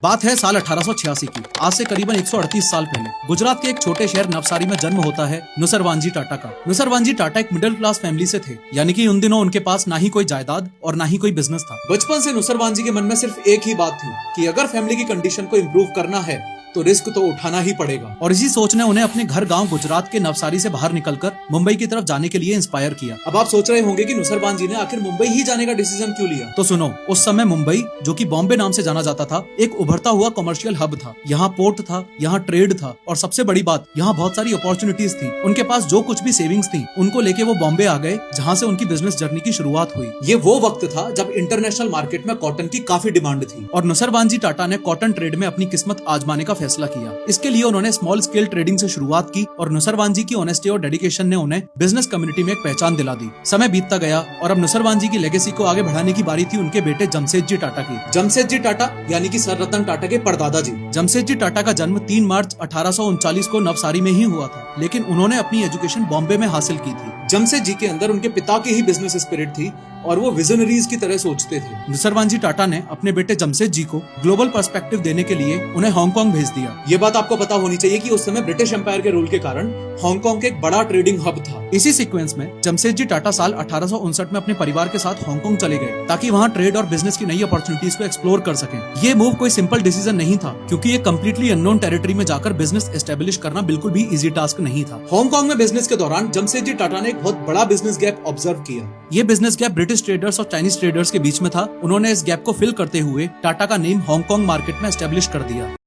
बात है साल 1886 की। आज से करीबन 138 साल पहले गुजरात के एक छोटे शहर नवसारी में जन्म होता है नुसरवानजी टाटा का। नुसरवानजी टाटा एक मिडिल क्लास फैमिली से थे, यानी कि उन दिनों उनके पास ना ही कोई जायदाद और ना ही कोई बिजनेस था। बचपन से नुसरवानजी के मन में सिर्फ एक ही बात थी कि अगर फैमिली की कंडीशन को इम्प्रूव करना है तो रिस्क तो उठाना ही पड़ेगा। और इसी सोच ने उन्हें अपने घर गांव गुजरात के नवसारी से बाहर निकलकर मुंबई की तरफ जाने के लिए इंस्पायर किया। अब आप सोच रहे होंगे कि नुसरवानजी ने आखिर मुंबई ही जाने का डिसीजन क्यों लिया? तो सुनो, उस समय मुंबई, जो कि बॉम्बे नाम से जाना जाता था, एक उभरता हुआ कमर्शियल हब था। यहाँ पोर्ट था, यहाँ ट्रेड था और सबसे बड़ी बात, यहाँ बहुत सारी अपॉर्चुनिटीज थी। उनके पास जो कुछ भी सेविंग्स थी उनको लेके वो बॉम्बे आ गए, जहाँ से उनकी बिजनेस जर्नी की शुरुआत हुई। ये वो वक्त था जब इंटरनेशनल मार्केट में कॉटन की काफी डिमांड थी और नुसरवानजी टाटा ने कॉटन ट्रेड में अपनी किस्मत आजमाने का फैसला किया। इसके लिए उन्होंने स्मॉल स्केल ट्रेडिंग से शुरुआत की और नुसरवानजी की ऑनेस्टी और डेडिकेशन ने उन्हें बिजनेस कम्युनिटी में एक पहचान दिला दी। समय बीतता गया और अब नुसरवानजी की लेगेसी को आगे बढ़ाने की बारी थी उनके बेटे जमशेदजी टाटा की। जमशेदजी टाटा यानी कि सर रतन टाटा के परदादा जी। जमशेदजी टाटा का जन्म 3 मार्च 1839 को नवसारी में ही हुआ था, लेकिन उन्होंने अपनी एजुकेशन बॉम्बे में हासिल की थी। जमशेदजी के अंदर उनके पिता की ही बिजनेस स्पिरिट थी और वो विजनरीज की तरह सोचते थे। नुसरवानजी टाटा ने अपने बेटे जमशेदजी को ग्लोबल पर्सपेक्टिव देने के लिए उन्हें हांगकांग भेज दिया। ये बात आपको पता होनी चाहिए कि उस समय ब्रिटिश एम्पायर के रूल के कारण हांगकांग एक बड़ा ट्रेडिंग हब था। इसी सीक्वेंस में जमशेदजी टाटा साल 1859 में अपने परिवार के साथ हांगकांग चले गए ताकि वहाँ ट्रेड और बिजनेस की नई अपॉर्चुनिटीज को एक्सप्लोर कर सकें। ये मूव कोई सिंपल डिसीजन नहीं था, क्योंकि ये कम्प्लीटली अननोन टेरिटरी में जाकर बिजनेस एस्टेब्लिश करना बिल्कुल भी इजी टास्क नहीं था। हांगकांग में बिजनेस के दौरान जमशेदजी टाटा ने एक बहुत बड़ा बिजनेस गैप ऑब्जर्व किया। ये बिजनेस गैप ब्रिटिश ट्रेडर्स और चाइनीज ट्रेडर्स के बीच में था। उन्होंने इस गैप को फिल करते हुए टाटा का नेम हांगकांग मार्केट में एस्टेब्लिश कर दिया।